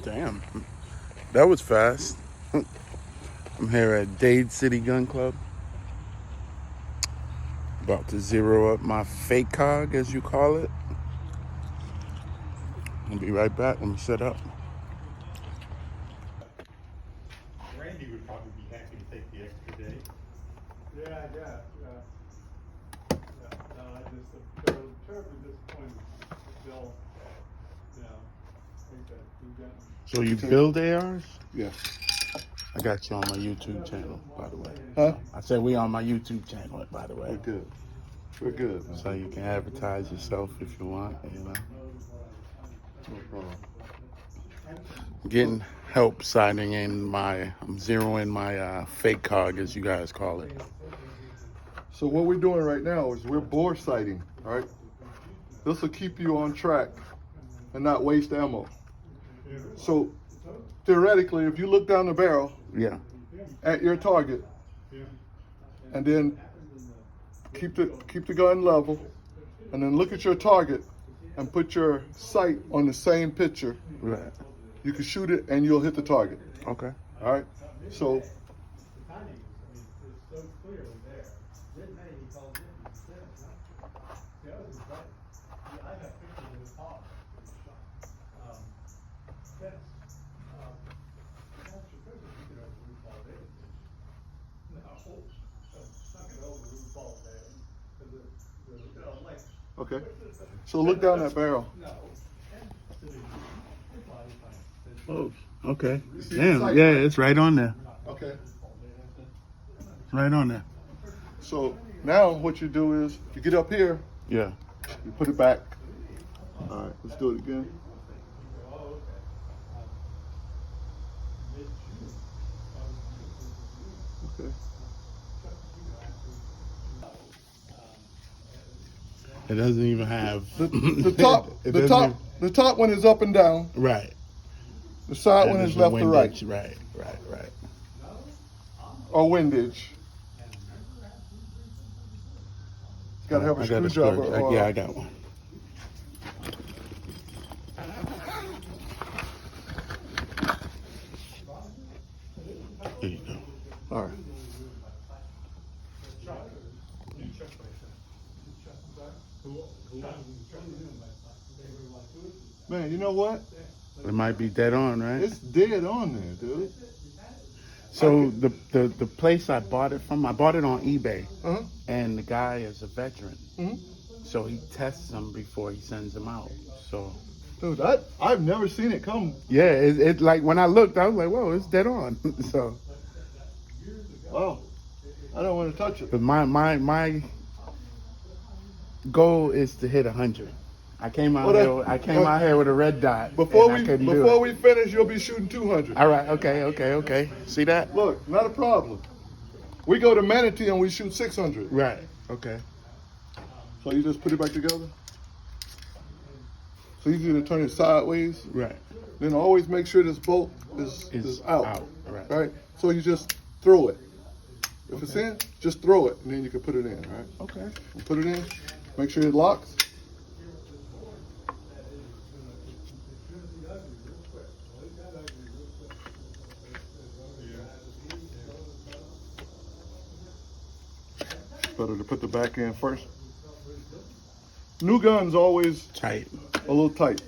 Damn, that was fast. I'm here at Dade City Gun Club. About to zero up my fake cog, as you call it. I'll be right back. Let me set up. Randy would probably be happy to take the extra day. Yeah. No, I just am terribly disappointed. Bill, I think that we've gotten. So you build ARs? Yeah. I got you on my YouTube channel, by the way. Huh? I said we on my YouTube channel, by the way. We're good. We're good, man. So you can advertise yourself if you want, No problem. Getting help sighting in I'm zeroing my fake cog, as you guys call it. So what we're doing right now is we're bore sighting, all right? This will keep you on track and not waste ammo. So theoretically, if you look down the barrel Yeah. at your target and then keep the gun level and then look at your target and put your sight on the same picture, Right. you can shoot it and you'll hit the target. Okay. All right? So okay. So look down that barrel. Oh, okay. see the Damn, sight, yeah, right? it's right on there. Okay. It's right on there. So now what you do is you get up here, Yeah. you put it back. All right, let's do it again. Okay. It doesn't even have The top, it the doesn't top, even- the top one is up and down. Right. The side That one is is the left to right, windage. Right. or windage. Got to have a I got a screwdriver. screw. Or, Yeah, I got one. There you go. All right. Man, you know what? It might be dead on, right? It's dead on there, dude. So the place I bought it from, I bought it on eBay, Uh-huh. and the guy is a veteran, hmm so he tests them before he sends them out. So Dude, I've never seen it come. yeah, it like when I looked, I was like, whoa, it's dead on. So, Wow. I don't want to touch it. but my goal is to hit 100. I came out here with a red dot. Before and I couldn't do before it. we finish, you'll be shooting 200. All right, okay. See that? Look, not a problem. We go to Manatee and we shoot 600. Right. Okay. So you just put it back together. So you either turn it sideways. Right. Then always make sure this bolt is out. Right. Right? So you just throw it. If it's in, just throw it, and then you can put it in, right? Okay. You put it in, make sure it locks. Better to put the back in first. New guns always Tight. a little tight.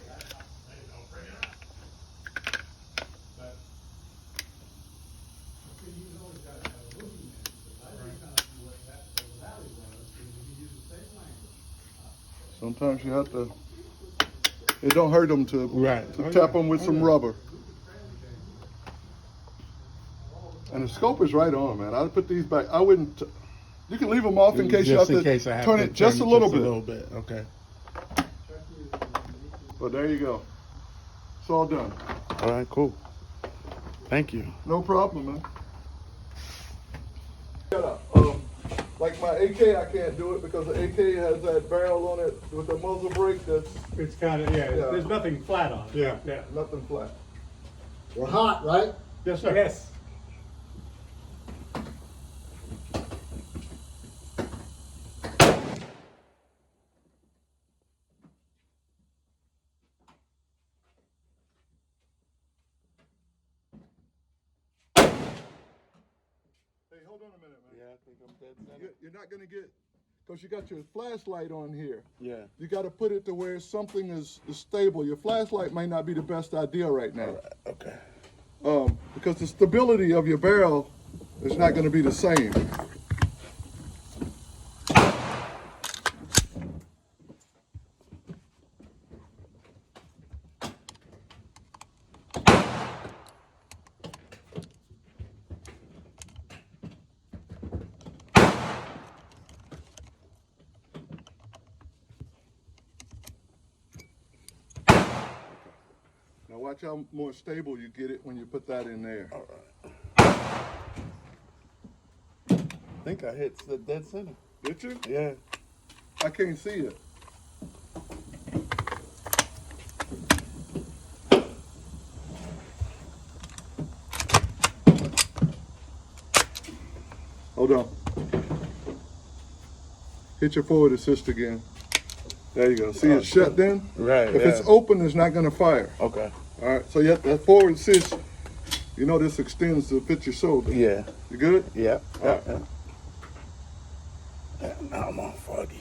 Sometimes you have to. It don't hurt them to tap them with some rubber. And the scope is right on, man. I'd put these back. I wouldn't. You can leave them off in case you have to turn it just a little bit. Okay. But there you go. It's all done. All right. Cool. Thank you. No problem, man. Like my AK, I can't do it because the AK has that barrel on it with the muzzle brake. It's kind of, Yeah. there's nothing flat on it. Yeah, nothing flat. We're hot, right? Yes, sir. Yes. hold on a minute, man. Yeah, I think I'm dead center. You're not gonna get, because you got your flashlight on here. Yeah. You got to put it to where something is stable. Your flashlight may not be the best idea right now. All right, okay. Because the stability of your barrel is not going to be the same. Now watch how more stable you get it when you put that in there. All right. I think I hit the dead center. Did you? Yeah. I can't see it. Hold on. Hit your forward assist again. There you go. See it's shut then? Right. If it's open, it's not going to fire. Okay. All right. So you have that forward assist. You know this extends to fit your shoulder. Yeah. You good? Yeah. All right. Yeah, now I'm on foggy.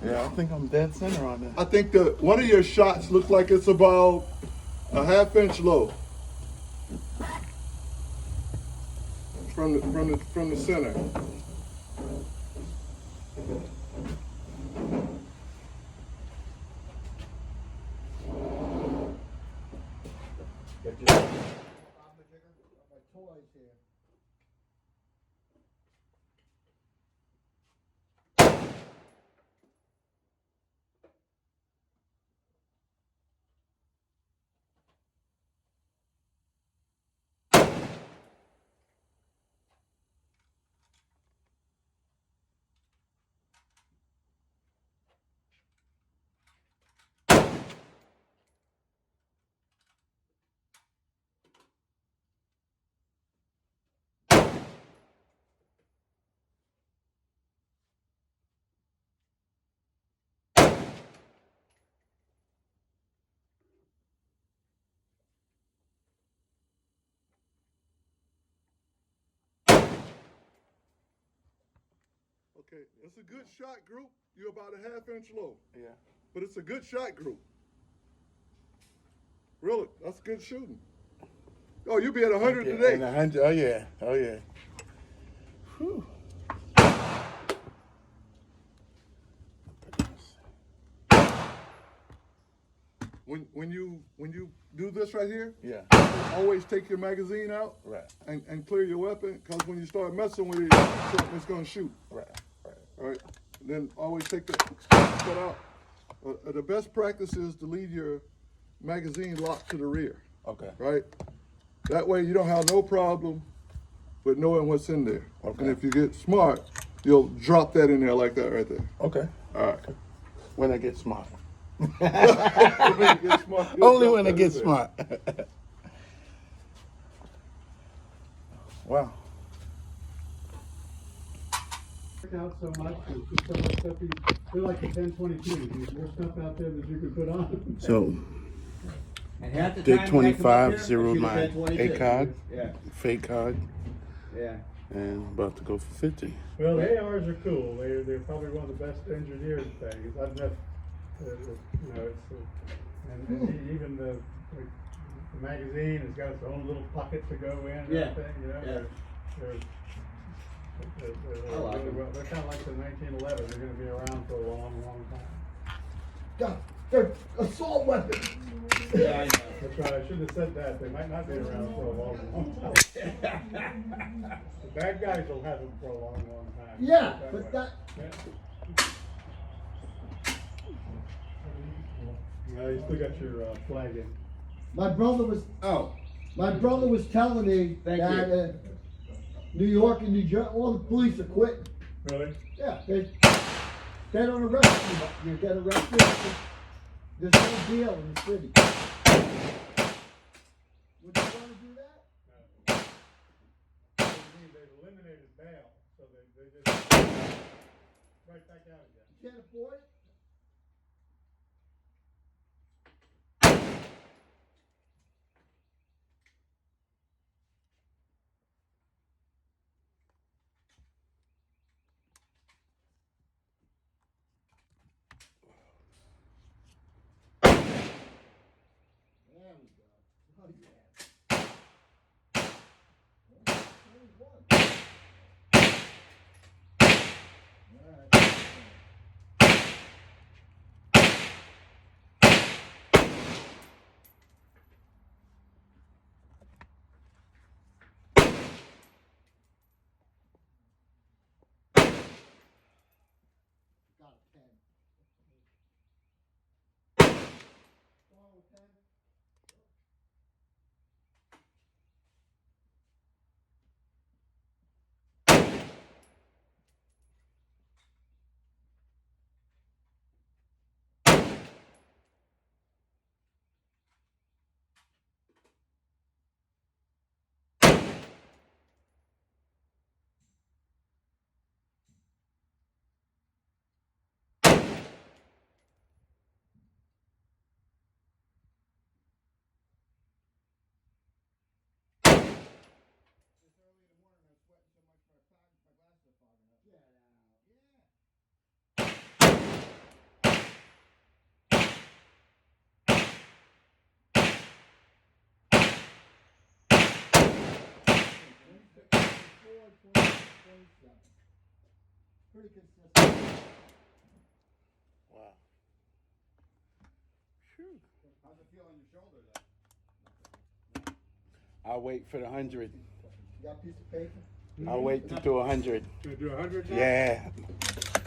Yeah, I think I'm dead center on that. I think that one of your shots looks like it's about a half-inch low from the center. My toys here. Okay, it's a good shot group. You're about a half-inch low, Yeah. but it's a good shot group. Really, that's good shooting. Oh, you'll be at 100 Yeah, today. and 100. Oh yeah. Oh yeah. Whew. When you do this right here, Yeah. always take your magazine out Right. and clear your weapon, because when you start messing with it, it's going to shoot. Right. Right. All right. Then always take that out. The best practice is to leave your magazine locked to the rear. Okay. Right. That way you don't have no problem with knowing what's in there. Okay. And if you get smart, you'll drop that in there like that right there. Okay. All right. When I get smart. When you get smart, you'll Only drop when I that get in there. smart. Wow. Out so much, there's just so much stuff. They're like the 1022. There's more stuff out there that you can put on. So And half the did time when I come up 25, here, I zeroed shoot a my 10-22. ACOG, Yeah, fake cog, yeah. and about to go for 50. Well, the ARs are cool. They're probably one of the best engineered things. I've met, you know, and even the magazine has got its own little pocket to go in. And Yeah, everything, you know, yeah. they're I like really them. well. They're kind of like the 1911. They're going to be around for a long, long time. God, they're assault weapons. Yeah, I know. That's right. I should have said that. They might not be around for a long, long time. The bad guys will have them for a long, long time. Yeah, That but way. that, Well, you still got your flag in. my brother was telling me Thank that you. New York and New Jersey, all the police are quitting. Really? Yeah, they don't arrest you. You get arrested. There's no deal in the city. Would you want to do that? They've eliminated bail, so they just right back out again. You can't afford it? 24, 27. Pretty consistent. Wow. Phew. How's it feel on your shoulder though? I'll wait for the 100. You got a piece of paper? I'll wait to do 100. Gonna do 100 now? Yeah.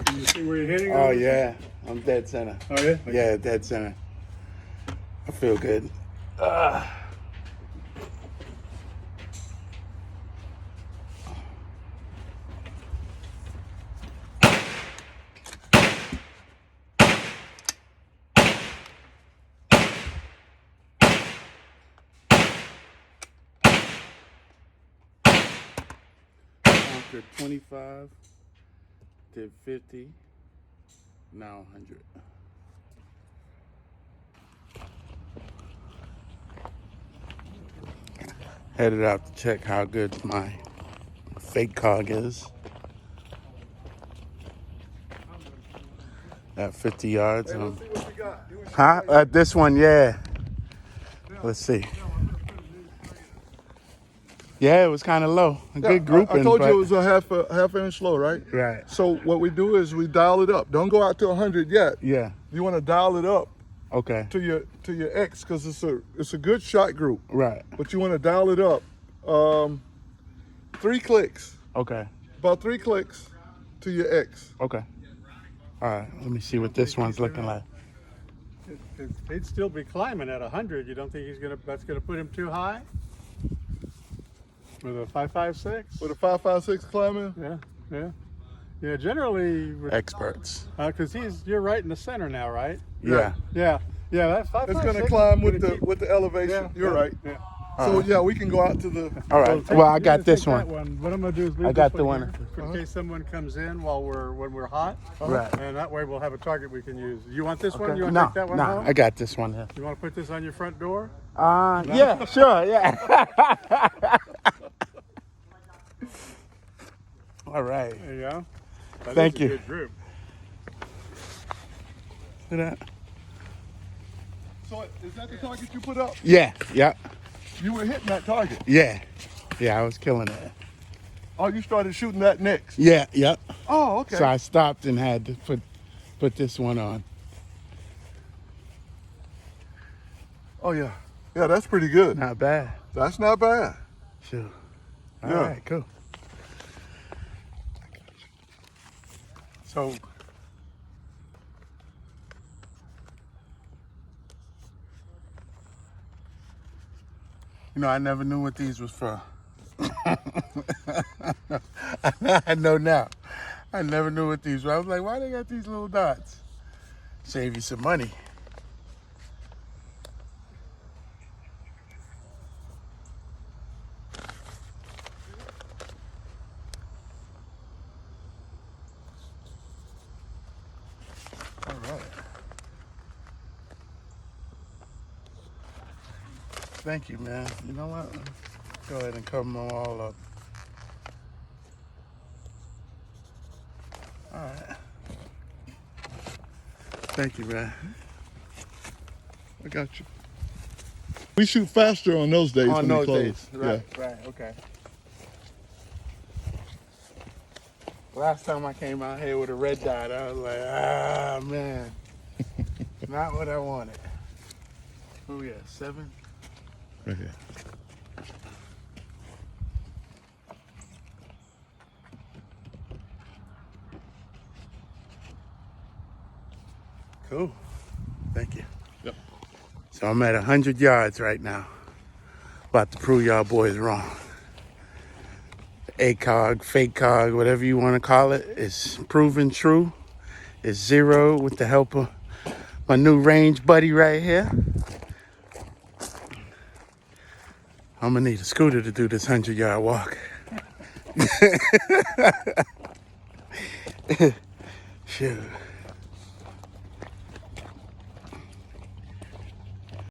Can you see where you're hitting? Oh yeah. I'm dead center. Oh yeah? Yeah, dead center. I feel good. Conquered 25, did 50, now 100. Headed out to check how good my fake cog is. At 50 yards. Hey, let's see what you got. Huh? This one, yeah. Let's see. Yeah, it was kind of low. A good grouping. I told but- you it was a half inch low, right? Right. So what we do is we dial it up. Don't go out to 100 yet. Yeah. You want to dial it up Okay. to your X because it's a good shot group. Right. But you want to dial it up. 3 clicks. Okay. About 3 clicks to your X. Okay. All right. Let me see what this one's looking like. He'd still be climbing at 100. You don't think that's gonna put him too high? With a 5.56? With a 5.56 climbing. Yeah. Generally, Experts. because you're right in the center now, right? Yeah. Yeah. That's 5.56. It's gonna climb with Gonna keep- the elevation. Yeah, You're yeah, right. Yeah. So yeah, we can go out to the. All right. Take- Well, I you got just this take that one. What I'm gonna do is leave I got this the one one. here in case someone comes in when we're hot. Right. And that way we'll have a target we can use. You want this one? Okay. You want to No, take that one no, home? I got this one here. You want to put this on your front door? Yeah, sure, yeah. All right. There you go. That Thank is you. a good group. See that? So is that the target you put up? Yeah, yeah, You were hitting that target. yeah. Yeah, I was killing it. Oh, you started shooting that next. Yeah, yep. Oh, okay. So I stopped and had to put this one on. Oh yeah, yeah. That's pretty good. Not bad. That's not bad. Sure. All Yeah. right, cool. So, I never knew what these was for. I know now. I never knew what these were. I was like, why they got these little dots? Save you some money. All right. Thank you, man. You know what? Go ahead and cover them all up. All right. Thank you, man. I got you. We shoot faster on those days. On when those they close. days. Right, right, okay. Last time I came out here with a red dot, I was like, man. Not what I wanted. Oh, yeah, 7. Yeah. Right here. Cool. Thank you. Yep. So I'm at 100 yards right now. About to prove y'all boys wrong. ACOG, fake cog, whatever you want to call it, is proven true. It's 0 with the help of my new range buddy right here. I'm gonna need a scooter to do this 100-yard walk. Shoot.